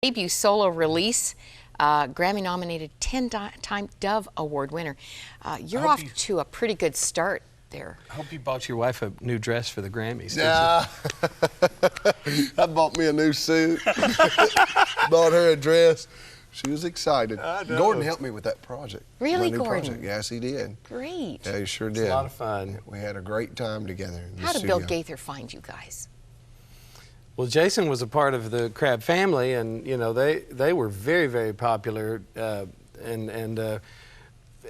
Debut solo release, Grammy-nominated 10-time Dove Award winner. You're off to a pretty good start there. I hope you bought your wife a new dress for the Grammys. Yeah. I bought me a new suit. Bought her a dress. She was excited. Gordon helped me with that project. Really, my new Gordon? project. Yes, he did. Great. Yeah, he sure did. It's a lot of fun. We had a great time together in the How did studio. Bill Gaither find you guys? Well, Jason was a part of the Crabb family, and you know they were very, very popular, and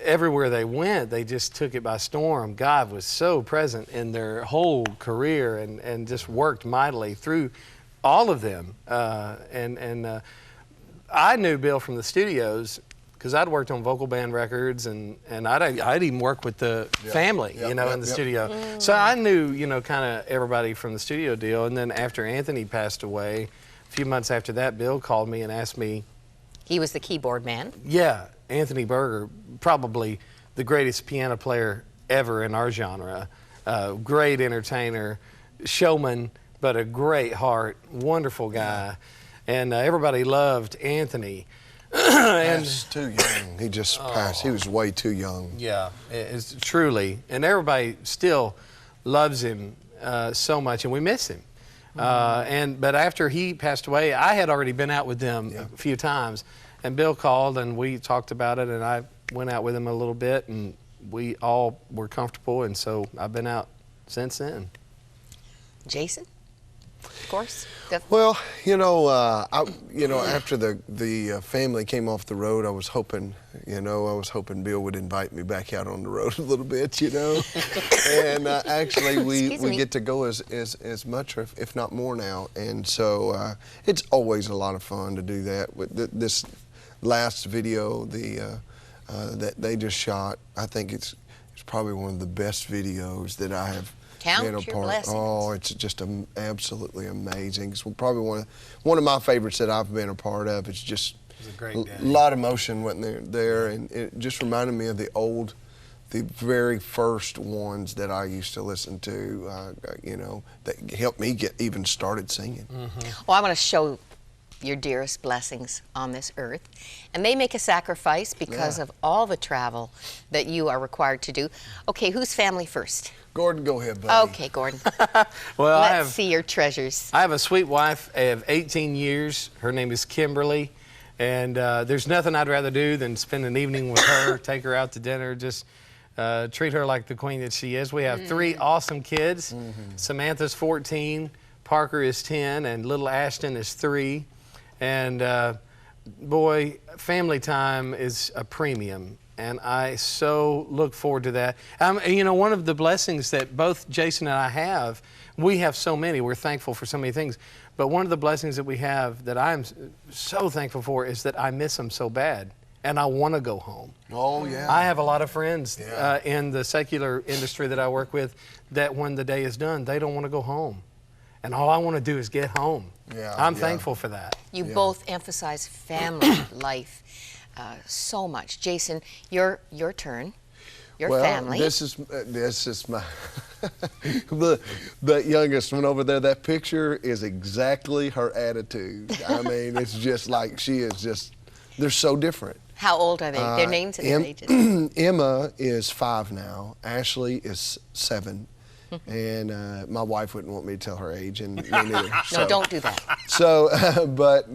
everywhere they went, they just took it by storm. God was so present in their whole career, and just worked mightily through all of them. I knew Bill from the studios because I'd worked on vocal band records, and I'd even worked with the family, in the studio. So I knew, kind of everybody from the studio deal. And then after Anthony passed away, a few months after that, Bill called me and asked me. He was the keyboard man. Yeah, Anthony Berger, probably the greatest piano player ever in our genre. Great entertainer, showman, but a great heart, wonderful guy. And everybody loved Anthony. And he's too young. He just passed. He was way too young. Yeah, it's truly. And everybody still loves him so much, and we miss him. But after he passed away, I had already been out with them a few times, and Bill called, and we talked about it, and I went out with him a little bit, and we all were comfortable, and so I've been out since then. Jason? Of course. Well, after the family came off the road, I was hoping, Bill would invite me back out on the road a little bit, And actually, we get to go as much, or if not more now, and so it's always a lot of fun to do that. With this last video, that they just shot, I think it's probably one of the best videos that I have. Count your blessings. Oh, it's just absolutely amazing. It's probably one of my favorites that I've been a part of. It's just a lot of emotion went there, and it just reminded me of the very first ones that I used to listen to. That helped me get even started singing. Well, I want to show your dearest blessings on this earth, and they make a sacrifice because of all the travel that you are required to do. Okay, who's family first? Gordon, go ahead, buddy. Okay, Gordon. Well, Let's see your treasures. I have a sweet wife of 18 years. Her name is Kimberly, and there's nothing I'd rather do than spend an evening with her, take her out to dinner, just treat her like the queen that she is. We have 3 awesome kids. Samantha's 14, Parker is 10, and little Ashton is 3. And boy, family time is a premium, and I so look forward to that. One of the blessings that both Jason and I have, we have so many, we're thankful for so many things, but one of the blessings that we have that I'm so thankful for is that I miss them so bad, and I want to go home. Oh, yeah. I have a lot of friends in the secular industry that I work with that when the day is done, they don't want to go home. And all I want to do is get home. I'm thankful for that. You both emphasize family life so much. Jason, your turn. Your family. This is my the youngest one over there. That picture is exactly her attitude. I mean, it's just like they're so different. How old are they? Their names and their ages. Emma is 5 now. Ashley is 7. And my wife wouldn't want me to tell her age, and me neither. No, don't do that. So, but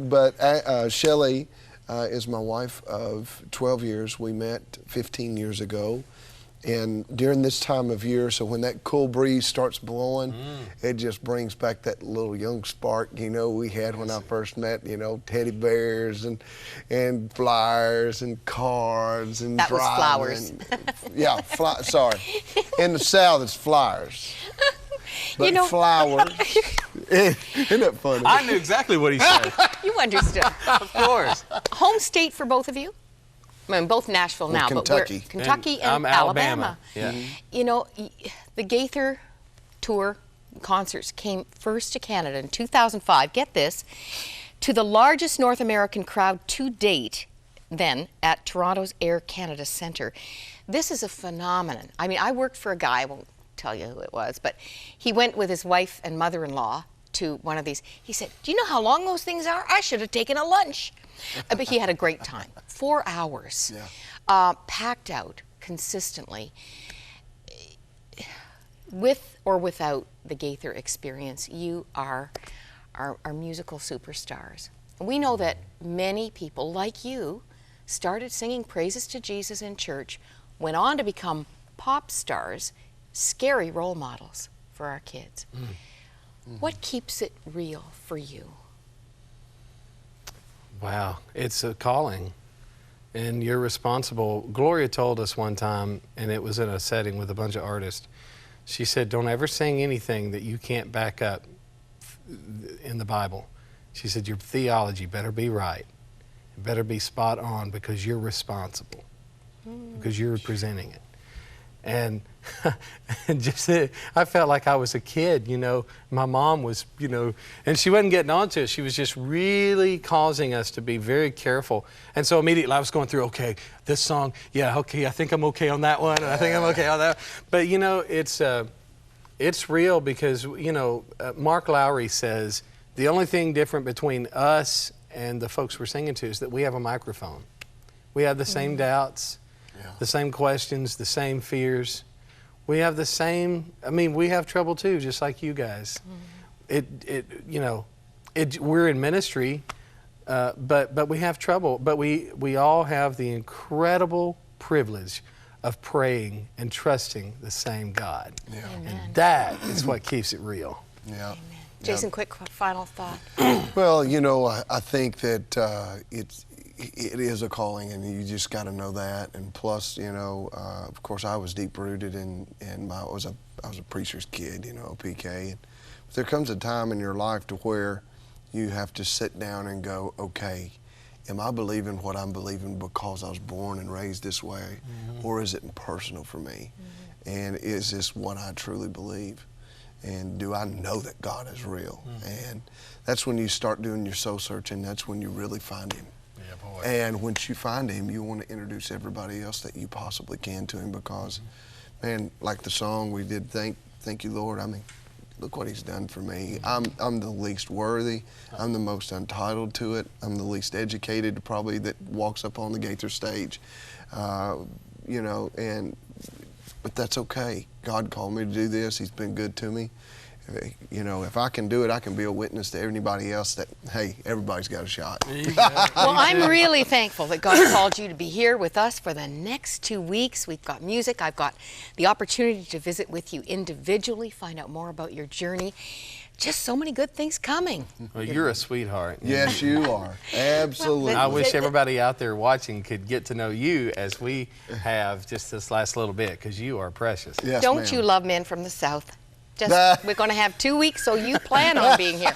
Shelley is my wife of 12 years. We met 15 years ago, and during this time of year, so when that cool breeze starts blowing, it just brings back that little young spark, we had when I first met, teddy bears and flyers and cards and that was flowers. Sorry. In the South, it's flyers. But flowers. Isn't that funny? I knew exactly what he said. You understood. Of course. Home state for both of you? I mean, both Nashville now, Kentucky. but Kentucky and Alabama. Yeah. The Gaither tour concerts came first to Canada in 2005, get this, to the largest North American crowd to date then at Toronto's Air Canada Centre. This is a phenomenon. I mean, I worked for a guy, I won't tell you who it was, but he went with his wife and mother-in-law to one of these. He said, "Do you know how long those things are? I should have taken a lunch." But he had a great time. 4 hours, packed out consistently. With or without the Gaither experience, you are musical superstars. We know that many people like you started singing praises to Jesus in church, went on to become pop stars, scary role models for our kids. What keeps it real for you? Wow, it's a calling, and you're responsible. Gloria told us one time, and it was in a setting with a bunch of artists, she said, don't ever sing anything that you can't back up in the Bible. She said, your theology better be right. It better be spot on, because you're responsible, because you're presenting it. And just I felt like I was a kid, you know. My mom was, you know, and she wasn't getting onto it. She was just really causing us to be very careful. And so immediately I was going through, okay, this song, yeah, okay, I think I'm okay on that one, and I think I'm okay on that. But you know, it's real, because you know, Mark Lowry says the only thing different between us and the folks we're singing to is that we have a microphone. We have the same doubts. The same questions, the same fears. We have the same, I mean, we have trouble too, just like you guys. You know, we're in ministry, but we have trouble. But we all have the incredible privilege of praying and trusting the same God. And that is what keeps it real. Amen. Jason, quick final thought. Well, you know, I think that it is a calling, and you just got to know that. And plus, you know, of course, I was deep rooted in I was a preacher's kid, you know, PK. And there comes a time in your life to where you have to sit down and go, okay, am I believing what I'm believing because I was born and raised this way, or is it personal for me? And is this what I truly believe? And do I know that God is real? And that's when you start doing your soul searching. That's when you really find Him. And once you find Him, you want to introduce everybody else that you possibly can to Him, because, man, like the song we did, Thank You, Lord. I mean, look what He's done for me. I'm the least worthy. I'm the most entitled to it. I'm the least educated, probably, that walks up on the Gaither stage. You know, but that's okay. God called me to do this. He's been good to me. You know, if I can do it, I can be a witness to anybody else that, hey, everybody's got a shot. Well, I'm really thankful that God called you to be here with us for the next 2 weeks. We've got music. I've got the opportunity to visit with you individually, find out more about your journey. Just so many good things coming. Well, you're a sweetheart. Yes, you are. Absolutely. I wish everybody out there watching could get to know you as we have just this last little bit, because you are precious. Yes, Don't you love men from the South? We're going to have 2 weeks, so you plan on being here.